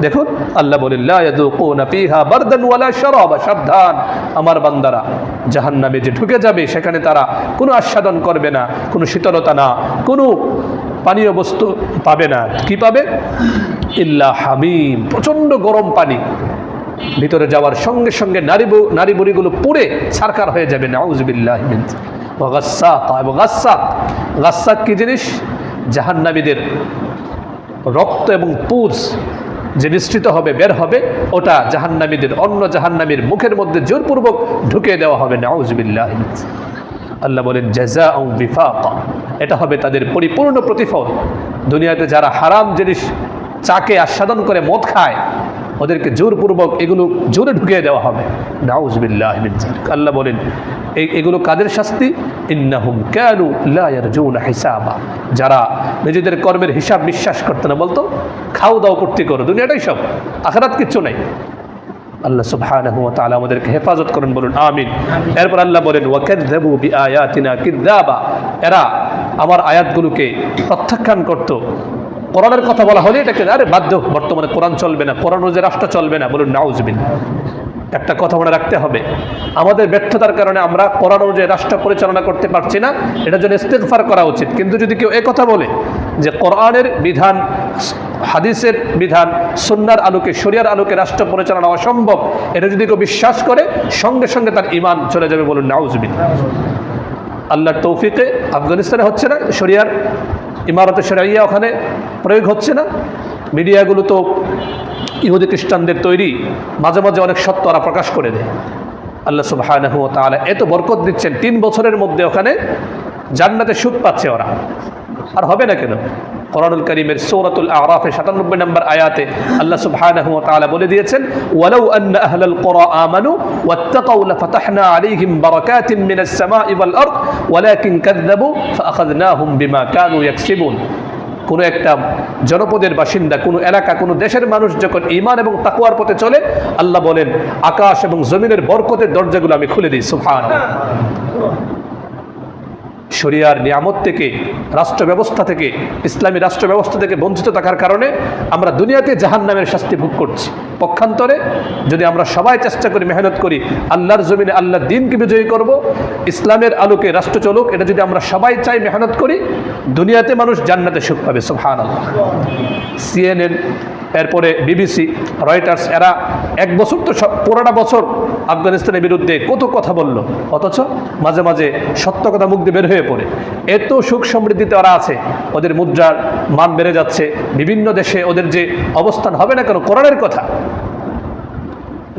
দেখুন আল্লাহ বলেন লা ইয়াযুকুনা ফিহা বারদান ওয়ালা শারাবা, সাবধান আমার বান্দারা, জাহান্নামে যে ঢুকে যাবে সেখানে তারা কোনো আস্বাদন করবে না, কোনো শীতলতা না, কোনো পানীয় বস্তু পাবে না। কি পাবে? ইল্লা হামিম, প্রচণ্ড গরম পানি। ভিতরে যাওয়ার সঙ্গে সঙ্গে নারী বুড়িগুলো পুড়ে ছারখার হয়ে যাবে, নাউজুবিল্লাহি মিন ওয়া গাসসাক। এবং গাসসাক কি জিনিস? জাহান্নামীদের রক্ত এবং পুজ যে মিশ্রিত হবে, বের হবে, ওটা জাহান্নামীদের অন্য জাহান্নামীর মুখের মধ্যে জোরপূর্বক ঢুকিয়ে দেওয়া হবে, নাউজুবিল্লাহি। আল্লাহ বলেন জাযাআউ বিফাকা, এটা হবে তাদের পরিপূর্ণ প্রতিফল। দুনিয়াতে যারা হারাম জিনিস চাকে আস্বাদন করে মদ খায়, ওদেরকে জোরপূর্বক এগুলো জোরে ঢুকিয়ে দেওয়া হবে, নাউজুবিল্লাহি মিন যালিক। আল্লাহ বলেন এগুলো কাদের শাস্তি? ইন্নাহুম কানু লা ইয়ারজুনা হিসাবা, যারা নিজেদের কর্মের হিসাব বিশ্বাস করতে না, বলতো খাও দাও পূর্তি করো, দুনিয়াটাই সব, আখিরাত কিচ্ছু নাই। আল্লাহ সুবহানাহু ওয়া তাআলা আমাদেরকে হেফাজত করেন, বলুন আমিন। এরপর আল্লাহ বলেন ওয়া কাযযাবু বিআয়াতিনা কিযাবা, এরা আমার আয়াতগুলোকে প্রত্যাখ্যান করত। কোরআনের কথা বলা হলে এটাকে আরে বাধ্য, বর্তমানে কোরআন চলবে না, কোরআন অনুযায়ী রাষ্ট্র চলবে না, বলুন নাউজুবিল্লাহ। একটা কথা মনে রাখতে হবে, আমাদের ব্যর্থতার কারণে আমরা কোরআন অনুযায়ী রাষ্ট্র পরিচালনা করতে পারছি না, এটার জন্য ইস্তিগফার করা উচিত। কিন্তু যদি কেউ কথা বলে যে কোরআনের বিধান, হাদিসের বিধান, সুন্নাহর আলোকে, শরিয়ার আলোকে রাষ্ট্র পরিচালনা অসম্ভব, এটা যদি কেউ বিশ্বাস করে, সঙ্গে সঙ্গে তার ঈমান চলে যাবে, বলুন নাউজুবিল্লাহ। আল্লাহর তৌফিকে আফগানিস্তানে হচ্ছে না শরিয়ার ইমারতে শরিয়া, ওখানে প্রয়োগ হচ্ছে না। মিডিয়াগুলো তো ইহুদি খ্রিস্টানদের তৈরি, মাঝে মাঝে অনেক সত্য ওরা প্রকাশ করে দেয়। আল্লাহ সুবহানাহু ওয়া তাআলা এত বরকত দিচ্ছেন, 3 বছরের মধ্যে ওখানে জান্নাতে সুখ পাচ্ছে ওরা। আর হবে না কেন? কোরআনুল কারীমের সূরাতুল আ'রাফের 97 নম্বর আয়াতে আল্লাহ সুবহানাহু ওয়া তাআলা বলে দিয়েছেন ওয়ালাউ আন্না আহলাল কুরা আমানু ওয়াত্তাকাউ লাফাতাহনা আলাইহিম বারাকাতিন মিনাস সামাই ওয়াল আরদ ওয়ালাকিন কাযযাবু ফাআখাযনাহুম বিমা কানু ইয়াকসিবুন। কোনো একটা জনপদের বাসিন্দা, কোনো এলাকা, কোনো দেশের মানুষ যখন ঈমান এবং তাকওয়ার পথে চলে, আল্লাহ বলেন আকাশ এবং জমিনের বরকতের দরজাগুলো আমি খুলে দিই। সুবহানাল্লাহ। শরিয়ার নিয়ামত থেকে, রাষ্ট্র ব্যবস্থা থেকে, ইসলামী রাষ্ট্র ব্যবস্থা থেকে বঞ্চিত থাকার কারণে আমরা দুনিয়াতে জাহান্নামের শাস্তি ভোগ করছি। পক্ষান্তরে যদি আমরা সবাই চেষ্টা করি, মেহনত করি, আল্লাহর জমিনে আল্লাহর দ্বীনকে বিজয়ী করব, ইসলামের আলোকে রাষ্ট্র চলুক, এটা যদি আমরা সবাই চাই, মেহনত করি, দুনিয়াতে মানুষ জান্নাতে সুখ পাবে। সুবহানাল্লাহ। CNN, এরপরে BBC, রয়টার্স, এরা 1 বছর তো পুরোটা বছর আফগানিস্তানের বিরুদ্ধে কত কথা বলল, অথচ মাঝে মাঝে সত্য কথা মুখ দিয়ে বের হয়ে পড়ে। এত সুখ সমৃদ্ধিতে ওরা আছে, ওদের মুদ্রার মান বেড়ে যাচ্ছে, বিভিন্ন দেশে ওদের যে অবস্থান হবে না কেন, কোরআনের কথা।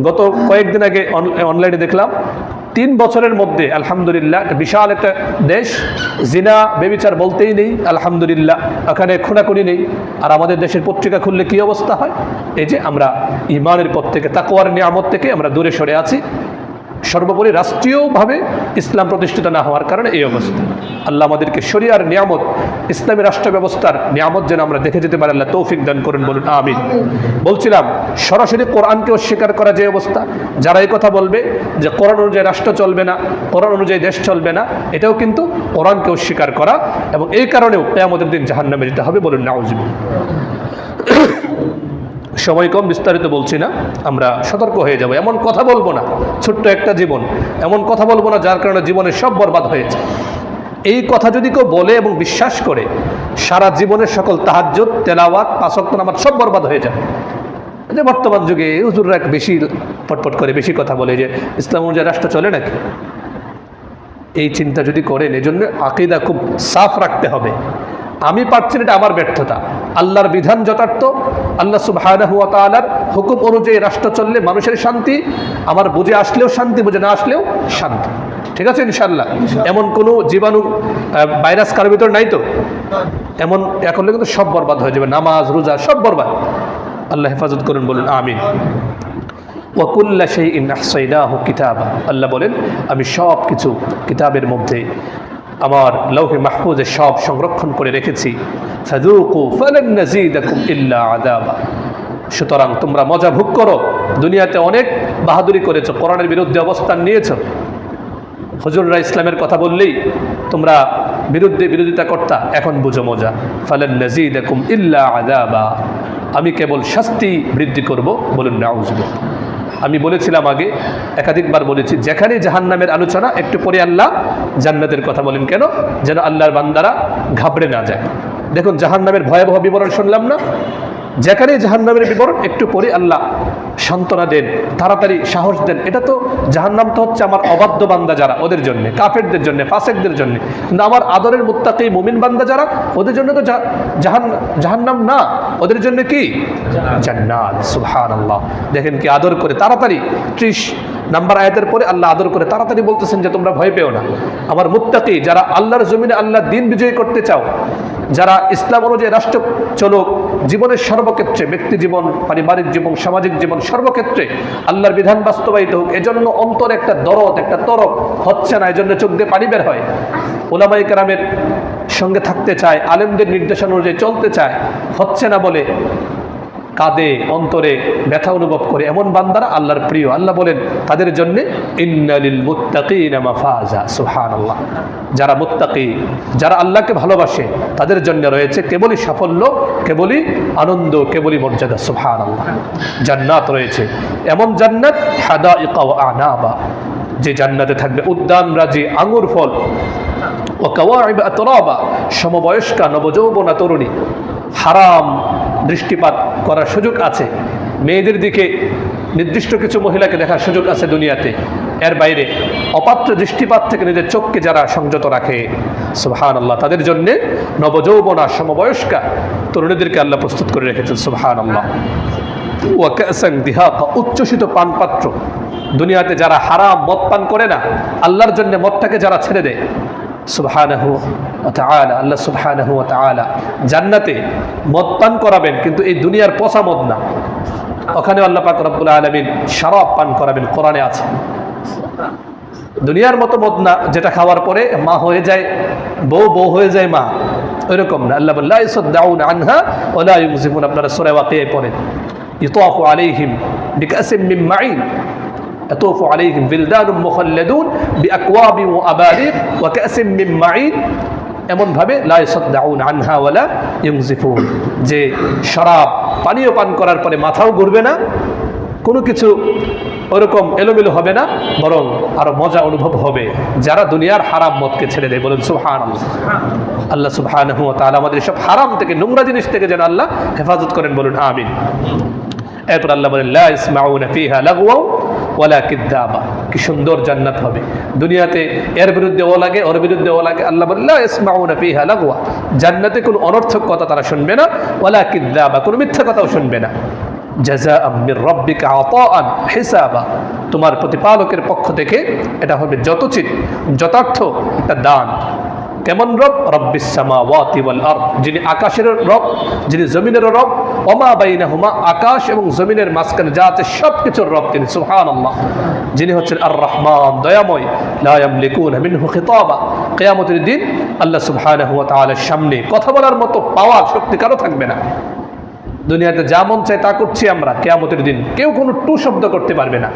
গত কয়েকদিন আগে অনলাইনে দেখলাম 3 বছরের মধ্যে আলহামদুলিল্লাহ একটা বিশাল একটা দেশ, জিনা বেবিচার বলতেই নেই, আলহামদুলিল্লাহ ওখানে খুনাখুনি নেই। আর আমাদের দেশের পত্রিকা খুললে কি অবস্থা হয়? এই যে আমরা ঈমানের পথ থেকে, তাকওয়ার নিয়ামত থেকে আমরা দূরে সরে আছি। সর্বোপরি রাষ্ট্রীয়ভাবে ইসলাম প্রতিষ্ঠিত না হওয়ার কারণে এই অবস্থা। আল্লাহ আমাদেরকে শরিয়ার নিয়ামত, ইসলামী রাষ্ট্র ব্যবস্থার নিয়ামত যেন আমরা দেখে যেতে পারি, আল্লাহ তৌফিক দান করুন, বলুন আমিন। বলছিলাম সরাসরি কোরআনকে অস্বীকার করা যে অবস্থা, যারা এই কথা বলবে যে কোরআন অনুযায়ী রাষ্ট্র চলবে না, কোরআন অনুযায়ী দেশ চলবে না, এটাও কিন্তু কোরআনকে অস্বীকার করা, এবং এই কারণেও কিয়ামতের দিন জাহান্নামে যেতে হবে, বলুন নাউজুবিল্লাহ। সময় কম, বিস্তারিত বলছি না, আমরা সতর্ক হয়ে যাব। এমন কথা বলবো না, ছোট্ট একটা জীবন, এমন কথা বলবো না যার কারণে জীবনের সব বরবাদ হয়েছে। এই কথা যদি কেউ বলে এবং বিশ্বাস করে, সারা জীবনের সকল তাহাজ্জুদ, তেলাওয়াত, 5 ওয়াক্ত নামাজ সব বরবাদ হয়ে যাবে। যে বর্তমান যুগে হুজুররা বেশি পটপট করে বেশি কথা বলে যে ইসলাম অনুযায়ী রাষ্ট্র চলে নাকি, এই চিন্তা যদি করেন, এজন্য আকীদা খুব সাফ রাখতে হবে। আমি পারছি না, এটা আমার ব্যর্থতা। আল্লাহর বিধান যথার্থ, আল্লাহ সুবহানাহু ওয়া তাআলার হুকুম অনুযায়ী রাষ্ট্র চললে মানুষের শান্তি, আমার বুঝে আসলেও শান্তি, বুঝে না আসলেও শান্তি। ঠিক আছে ইনশাআল্লাহ? এমন কোনো জীবাণু, ভাইরাস কারোর ভিতর নাই তো? এমন এখন কিন্তু সব বরবাদ হয়ে যাবে, নামাজ রোজা সব বরবাদ। আল্লাহ হেফাজত করুন, বলুন আমিন। ওয়া কুল্লা শাইইন আহসাইনাহু কিতাবা, আল্লাহ বলেন আমি সব কিছু কিতাবের মধ্যে, আমার লৌহে মাহফুজে সব সংরক্ষণ করে রেখেছি। ফাযূকু ফালান নাযীদাকুম ইল্লা আযাবা, সুতরাং তোমরা মজা ভোগ করো। দুনিয়াতে অনেক বাহাদুরি করেছো, কোরআনের বিরুদ্ধে অবস্থান নিয়েছো, হুজুররা ইসলামের কথা বললেই তোমরা বিরোধিতা করতা, এখন বুঝো মজা। ফালান নাযীদাকুম ইল্লা আযাবা, আমি কেবল শাস্তি বৃদ্ধি করব, বলুন নাউযুবিল্লাহ। আমি বলেছিলাম আগে, একাধিকবার বলেছি, যেখানে জাহান্নামের আলোচনা, একটু পরে আল্লাহ জান্নাতের কথা বলেন। কেন? যেন আল্লাহর বান্দারা ঘাবড়ে না যায়। দেখুন জাহান্নামের ভয়াবহ বিবরণ শুনলাম না? যেখানে জাহান্নামের বিবরণ, একটু পরে আল্লাহ সান্ত্বনা দেন, তাড়াতাড়ি সাহস দেন। এটা তো জাহান্নাম তো হচ্ছে আমার অবাধ্য বান্দা যারা, ওদের জন্য, কাফেরদের জন্য, ফাসেকদের জন্য। কিন্তু আমার আদরের মুত্তাকি মুমিন বান্দা যারা, ওদের জন্য তো জাহান্নাম না, ওদের জন্য কি? জান্নাত। সুবহানাল্লাহ, দেখেন কি আদর করে তাড়াতাড়ি। 30 নম্বর আয়াতের পরে আল্লাহ আদর করে তাড়াতাড়ি বলতেছেন যে তোমরা ভয় পেও না। আমার মুত্তাকি যারা আল্লাহর জমিনে আল্লাহ দিন বিজয়ী করতে চাও, যারা ইসলাম অনুযায়ী রাষ্ট্র চলুক, জীবনের সর্বক্ষেত্রে, ব্যক্তি জীবন, পারিবারিক জীবন, সামাজিক জীবন, সর্বক্ষেত্রে আল্লাহর বিধান বাস্তবায়িত হোক, এজন্য অন্তরে একটা দরদ, একটা তরক হচ্ছে না, এজন্য চোখ দিয়ে পানি বের হয়। উলামায়ে কেরামের সঙ্গে থাকতে চায়, আলেমদের নির্দেশনা অনুযায়ী চলতে চায়, হচ্ছে না বলে কাঁদে, অন্তরে ব্যথা অনুভব করে। এমন বান্দারা আল্লাহর প্রিয়। আল্লাহ বলেন তাদের জন্য ইন্নালিল মুত্তাকিনা মাফাজা। সুবহানাল্লাহ, যারা মুত্তাকি, যারা আল্লাহকে ভালোবাসে, তাদের জন্য রয়েছে কেবলই সাফল্য, কেবলই আনন্দ, কেবলই মর্যাদা। সুবহানাল্লাহ, জান্নাত রয়েছে, এমন জান্নাত হাদাইকা ওয়া আনাবা, যে জান্নাতে থাকবে উদ্যান রাজি, আঙ্গুর ফল, ও কাওয়াইব আতরাবা, সমবয়স্কা নবযৌবনা তরুণী। হারাম দৃষ্টিপাত করার সুযোগ আছে, মেয়েদের দিকে নির্দিষ্ট কিছু মহিলাকে দেখার সুযোগ আছে দুনিয়াতে, এর বাইরে অপাত্র দৃষ্টিপাত থেকে নিজের চোখকে যারা সংযত রাখে, সুবহানাল্লাহ, তাদের জন্য নবযৌবনা সমবয়স্কা তরুণীদেরকে আল্লাহ প্রস্তুত করে রেখেছেন। সুবহানাল্লাহ। ওয়া কাসান দিহাকা, উচ্ছ্বসিত পানপাত্র। দুনিয়াতে যারা হারাম মদ পান করে না, আল্লাহর জন্য মদটাকে যারা ছেড়ে দেয়, সুবহানাহু ওয়া তাআলা, আল্লাহ সুবহানাহু ওয়া তাআলা জান্নাতে মদ পান করাবেন, কিন্তু এই দুনিয়ার পচা মদ না। ওখানে আল্লাহ পাক রব্বুল আলামিন শরাব পান করাবেন, কোরআনে আছে। দুনিয়ার মতো মদ না, যেটা খাওয়ার পরে মা হয়ে যায় বউ হয়ে যায় মা, ওইরকম না। আল্লাহ বলেন লা ইয়াসাদদাউনা আনহা ওয়া লা ইউযিফুন, আপনারা সূরা ওয়াকিয়া পড়েন। ইতাফু আলাইহিম বিকাসিম মিন মাঈন, يطوف عليهم بلدان مخلدون بأكواب وأباريق وكأس من معين, এমন ভাবে লা ইয়াসাদদাউনা আনহা ওয়া লা ইউযিফুন, যে শরাব পানীয় পান করার পরে মাথাও ঘুরবে না, কোনো কিছু ওরকম এলোমেলো হবে না, বরং আরো মজা অনুভব হবে যারা দুনিয়ার হারাম মদকে ছেড়ে দেয়। বলুন সুবহানাল্লাহ। আল্লাহ সুবহানাহু ওয়া তাআলা আমাদের সব হারাম থেকে, নোংরা জিনিস থেকে যেন আল্লাহ হেফাজত করেন, বলুন আমিন। এরপর আল্লাহ বলেন লা ইসমাউনা ফিহা লাগওয়া ওয়ালা কিযাবা, কি সুন্দর জান্নাত হবে। দুনিয়াতে এর বিরুদ্ধে ও লাগে, ওর বিরুদ্ধে ও লাগে, আল্লাহ বলেন লা ইসমাউনা ফিহা লাগওয়া, জান্নাতে কোনো অনর্থক কথা তারা শুনবে না, ওয়ালা কিযাবা, কোনো মিথ্যা কথাও শুনবে না। জাযাআম মির রাব্বিকা আতাআন হিসাবা, তোমার প্রতিপালকের পক্ষ থেকে এটা হবে যথোচিত যথার্থ একটা দান। কেমন রব? রব্বিস সামাওয়াতি ওয়াল আরদ, যিনি আকাশের রব, যিনি জমিনের রব, ওমা বাইনাহুমা, আকাশ এবং জমিনের মাঝখানে যা আছে সব কিছুর রব তিনি, সুবহানাল্লাহ। যিনি হচ্ছেন আর রহমান, দয়াময়। লা ইয়ামলিকুনা মিনহু খিতাবা, কিয়ামতের দিন আল্লাহ সুবহানাহু ওয়া তাআলার সামনে কথা বলার মতো পাওয়ার শক্তি কারো থাকবে না। দুনিয়াতে যা মন চায় তা করছি আমরা, কিয়ামতের দিন কেউ কোনো টু শব্দ করতে পারবে না।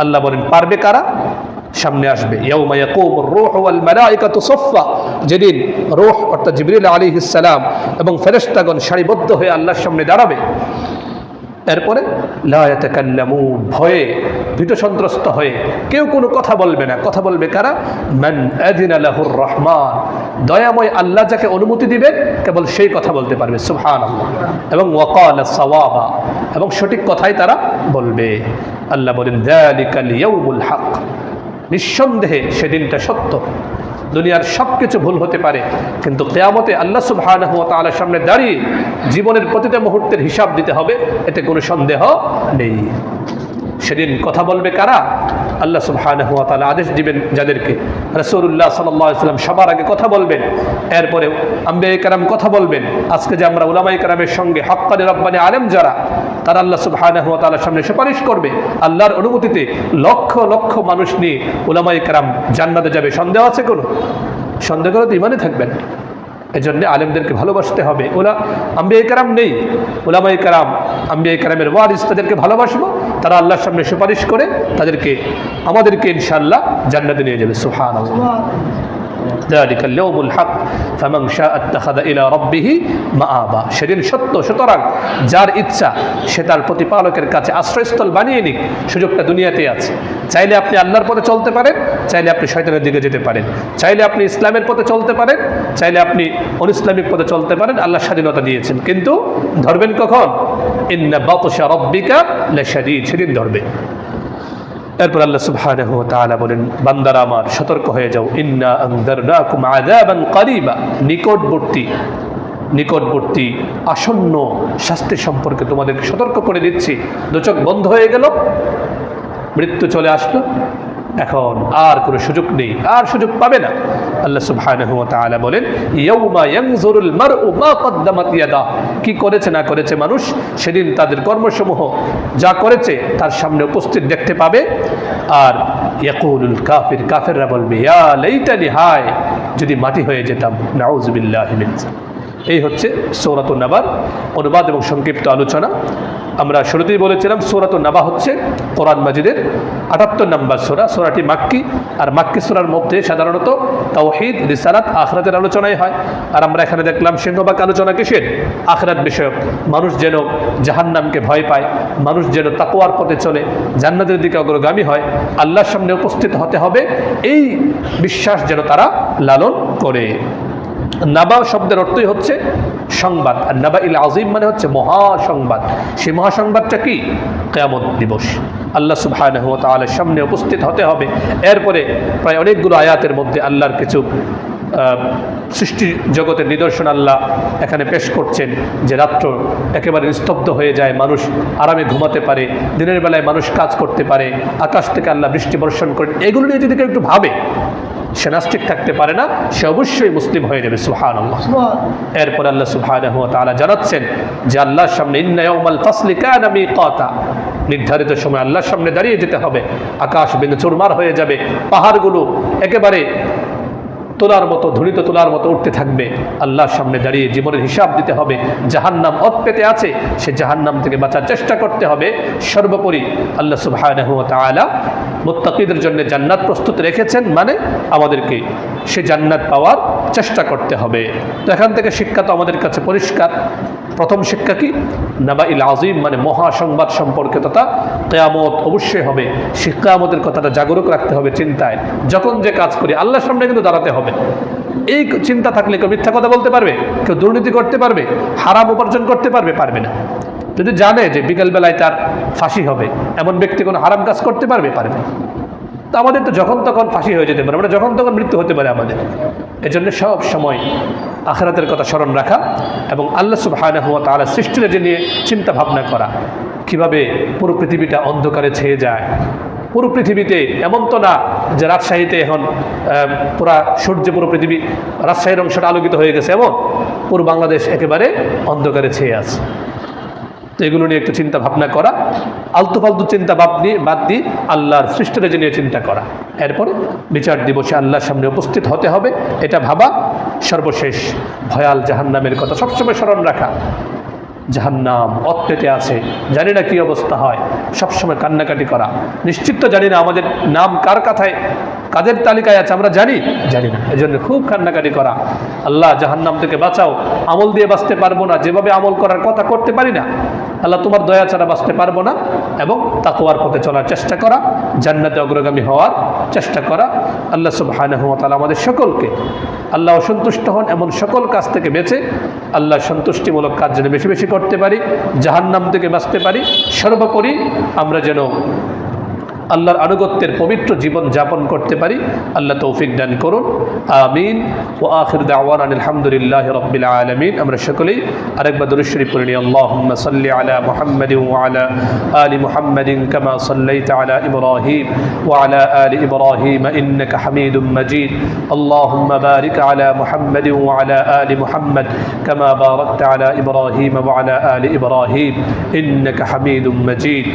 আল্লাহ বলেন পারবে কারা? সামনে আসবে ইয়াউমা ইয়াকুমুর রূহু ওয়াল মালাইকাতু সাফফা, যেদিন রূহ অর্থাৎ জিবরিল আলাইহিস সালাম এবং ফেরেশতাগণ সারিবদ্ধ হয়ে আল্লাহর সামনে দাঁড়াবে। এরপরে লা ইয়াতাকাল্লামুন, ভয়ে ভীত সন্ত্রস্ত হয়ে কেউ কোনো কথা বলবে না। কথা বলবে কারা? মান আযিনা লাহুর রহমান, দয়াময় আল্লাহ যাকে অনুমতি দিবেন কেবল সেই কথা বলতে পারবে, সুবহানাল্লাহ। এবং ওয়াকালা সাওয়াবা, এবং সঠিক কথাই তারা বলবে। আল্লাহ বলেন যালিকাল ইয়াউমুল হক, নিঃসন্দেহে সেদিনটা সত্য। দুনিয়ার সব কিছু ভুল হতে পারে, কিন্তু কিয়ামতে আল্লাহ সুবহানাহু ওয়া তাআলার সামনে দাঁড়িয়ে জীবনের প্রতিটা মুহূর্তের হিসাব দিতে হবে, এতে কোনো সন্দেহ নেই। সেদিন কথা বলবে কারা? আল্লাহ সুবহানাহু ওয়া তাআলা আদেশ দিবেন যাদেরকে, রাসূলুল্লাহ সাল্লাল্লাহু আলাইহি ওয়াসাল্লাম সবার আগে কথা বলবেন, এরপরে আম্বিয়ায়ে কেরাম কথা বলবেন। আজকে যে আমরা উলামায়ে কেরামের সঙ্গে হাক্কানি রব্বানি আলেম যারা, তারা আল্লাহ সুবহানাহু ওয়া তাআলার সামনে সুপারিশ করবে। আল্লাহর অনুমতিতে লক্ষ লক্ষ মানুষ নিয়ে উলামায়ে কেরাম জান্নাতে যাবে। সন্দেহ আছে কোনো? সন্দেহ করে তো ইমানই থাকবে না। এজন্য আলেমদেরকে ভালোবাসতে হবে। আম্বিয়ায়ে কেরাম নেই, উলামায়ে কেরাম, আম্বিয়ায়ে কেরামের ওয়ারিস, তাদেরকে ভালোবাসবো। তারা আল্লাহর সামনে সুপারিশ করে আমাদেরকে ইনশাআল্লাহ জান্নাতে নিয়ে যাবে, সুবহানাল্লাহ। যালিকাল ইয়াউমুল হক ফামান শাআ আত্তাখাযা ইলা রাব্বিহি মাআবা, সেদিন সত্য, সুতরাং যার ইচ্ছা সে তার প্রতিপালকের কাছে আশ্রয়স্থল বানিয়ে নিক। সুযোগটা দুনিয়াতে আছে। চাইলে আপনি আল্লাহর পথে চলতে পারেন, চাইলে আপনি শয়তানের দিকে যেতে পারেন, চাইলে আপনি ইসলামের পথে চলতে পারেন, চাইলে আপনি অনিসলামিক পথে চলতে পারেন। আল্লাহ স্বাধীনতা দিয়েছেন, কিন্তু ধরবেন কখন? ইন্না বাতশা রাব্বিকা লাশাদীদ, সেদিন ধরবে। এরপর আল্লাহ সুবহানাহু ওয়া তাআলা বলেন, বান্দারা আমার সতর্ক হয়ে যাও। ইন্না আনযারনাকুম আযাবান করিবা, নিকটবর্তী আসন্ন শাস্তি সম্পর্কে তোমাদেরকে সতর্ক করে দিচ্ছি। দোচক বন্ধ হয়ে গেল, মৃত্যু চলে আসলো, এখন আর কোনো সুযোগ নেই, আর সুযোগ পাবে না। আল্লাহ সুবহানাহু ওয়া তাআলা বলেন, ইয়াউমা ইয়ানজুরুল মারউ মা কদ্দামাত ইয়াদাহু, কি করেছে না করেছে মানুষ সেদিন তাদের কর্মসমূহ যা করেছে তার সামনে উপস্থিত দেখতে পাবে। আর ইয়াকুলুল কাফির, কাফেররা বলবে, ইয়া লাইতানি, হায় যদি মাটি হয়ে যেতাম। নাউযু বিল্লাহি মিন যালিক। এই হচ্ছে সূরাতুন নাবার অনুবাদ এবং সংক্ষিপ্ত আলোচনা। আমরা শুরুতেই বলেছিলাম সূরাতুন নাবা হচ্ছে কোরআন মাজিদের ৭৮ নম্বর সূরা। সূরাটি মাক্কি, আর মাক্কি সূরার মধ্যে সাধারণত তাওহীদ, রিসালাত, আখিরাতের আলোচনাই হয়। আর আমরা এখানে দেখলাম সিংহভাগ আলোচনা কিসের? আখিরাত বিষয়ক। মানুষ যেন জাহান্নামকে ভয় পায়, মানুষ যেন তাকওয়ার পথে চলে, জান্নাতের দিকে অগ্রগামী হয়, আল্লাহর সামনে উপস্থিত হতে হবে, এই বিশ্বাস যেন তারা লালন করে। নাবা শব্দের অর্থই হচ্ছে সংবাদ, আর নাবাইল আযীম মানে হচ্ছে মহাসংবাদ। সেই মহাসংবাদটা কি? কিয়ামত দিবস, আল্লাহ সুবহানাহু ওয়া তাআলার সামনে উপস্থিত হতে হবে। এরপরে প্রায় অনেকগুলো আয়াতের মধ্যে আল্লাহর কিছু সৃষ্টি জগতের নিদর্শন আল্লাহ এখানে পেশ করছেন, যে রাত্র একেবারে নিস্তব্ধ হয়ে যায়, মানুষ আরামে ঘুমাতে পারে, দিনের বেলায় মানুষ কাজ করতে পারে, আকাশ থেকে আল্লাহ বৃষ্টি বর্ষণ করেন। এগুলো নিয়ে যদি কেউ একটু ভাবে, সে নাস্তিক থাকতে পারে না, সে অবশ্যই মুসলিম হয়ে যাবে, সুবহানাল্লাহ। এরপর আল্লাহ সুবহানাহু ওয়া তাআলা জানাচ্ছেন যে আল্লাহর সামনে ইন্না ইয়াউমাল ফাসলি কানা মিকাতা, নির্ধারিত সময় আল্লাহর সামনে দাঁড়িয়ে যেতে হবে। আকাশ ভেঙে চুরমার হয়ে যাবে, পাহাড়গুলো একেবারে তোলার মতো, ধুলিত তোলার মতো উঠতে থাকবে। আল্লাহর সামনে দাঁড়িয়ে জীবনের হিসাব দিতে হবে। জাহান্নাম অত পেতে আছে, সে জাহান্নাম থেকে বাঁচার চেষ্টা করতে হবে। সর্বোপরি আল্লাহ সুবহানাহু ওয়া তাআলা মুত্তাকিদের জন্য জান্নাত প্রস্তুত রেখেছেন, মানে আমাদেরকে সে জান্নাত পাওয়ার চেষ্টা করতে হবে। তো এখান থেকে শিক্ষা তো আমাদের কাছে পরিষ্কার। প্রথম শিক্ষা কি? নাবাইল আযীম মানে মহাসংবাদ সম্পর্কে তথা কিয়ামত অবশ্যই হবে। সে কিয়ামতের কথাটা জাগরুক রাখতে হবে চিন্তায়। যখন যে কাজ করি আল্লাহর সামনে কিন্তু দাঁড়াতে হবে। এই চিন্তা থাকলে কেউ মিথ্যা কথা বলতে পারবে? কেউ দুর্নীতি করতে পারবে? হারাম উপার্জন করতে পারবে? পারবে না। যদি জানে যে বিকেলবেলায় তার ফাঁসি হবে, এমন ব্যক্তি কোনো হারাম কাজ করতে পারবে? পারবে। তো আমাদের তো যখন তখন ফাঁসি হয়ে যেতে পারে, আমরা যখন তখন মৃত্যু হতে পারে আমাদের। এজন্য সব সময় আখিরাতের কথা স্মরণ রাখা এবং আল্লাহ সুবহানাহু ওয়া তাআলা সৃষ্টির নিয়ে চিন্তা ভাবনা করা, কিভাবে পুরো পৃথিবীটা অন্ধকারে ছেয়ে যায়, পুরো পৃথিবীতে এমন তো না যে রাজশাহীতে এখন পুরা সূর্য পুরো পৃথিবী রাজশাহীর অংশটা আলোকিত হয়ে গেছে, এমন পুরো বাংলাদেশ একেবারে অন্ধকারে ছেয়ে আছে। তো এগুলো নিয়ে একটু চিন্তা ভাবনা করা, আলতু ফালতু চিন্তা বাদ দিয়ে আল্লাহর সৃষ্টিরাজি নিয়ে চিন্তা করা, এরপরে বিচার দিবসে আল্লাহর সামনে উপস্থিত হতে হবে এটা ভাবা। সর্বশেষ ভয়াল জাহান্নামের কথা সবসময় স্মরণ রাখা। জাহান্নাম অতপেতে আছে, জানি না কি অবস্থা হয়, সবসময় কান্নাকাটি করা। নিশ্চিত তো জানি না আমাদের নাম কার কথায় কাদের তালিকায় আছে, আমরা জানি না, এজন্য খুব কান্নাকাটি করা, আল্লাহ জাহান্নাম থেকে বাঁচাও। আমল দিয়ে বাঁচতে পারবো না, যেভাবে আমল করার কথা করতে পারি না, আল্লাহ তোমার দয়া ছাড়া বাঁচতে পারবো না। এবং তাকওয়ার পথে চলার চেষ্টা করা, জান্নাতে অগ্রগামী হওয়ার চেষ্টা করা। আল্লাহ সুবহানাহু ওয়া তাআলা আমাদের সকলকে আল্লাহ সন্তুষ্ট হন এমন সকল কাজ থেকে বেঁচে আল্লাহ সন্তুষ্টিমূলক কাজ যেন বেশি বেশি করতে পারি, জাহান্নাম থেকে বাঁচতে পারি। সর্বোপরি আমরা যেন আল্লাহর আনুগত্যের পবিত্র জীবন যাপন করতে পারি। আল্লাহ তৌফিক দান করুন, আমিন। ওয়া আখির দাওয়ানা আলহামদুলিল্লাহি রাব্বিল আলামিন। আমরা সকলেই আরেকবার দুরূদ শরীফ পড়ে নিই। আল্লাহুম্মা সাল্লি আলা মুহাম্মাদিন ওয়া আলা আলি মুহাম্মাদিন কামা সাল্লাইতা আলা ইব্রাহিম ওয়া আলা আলি ইব্রাহিম ইন্নাকা হামিদুম মাজিদ। আল্লাহুম্মা বারিক আলা মুহাম্মাদিন ওয়া আলা আলি মুহাম্মাদ কামা বারাকতা আলা ইব্রাহিম ওয়া আলা আলি ইব্রাহিম ইন্নাকা হামিদুম মাজিদ।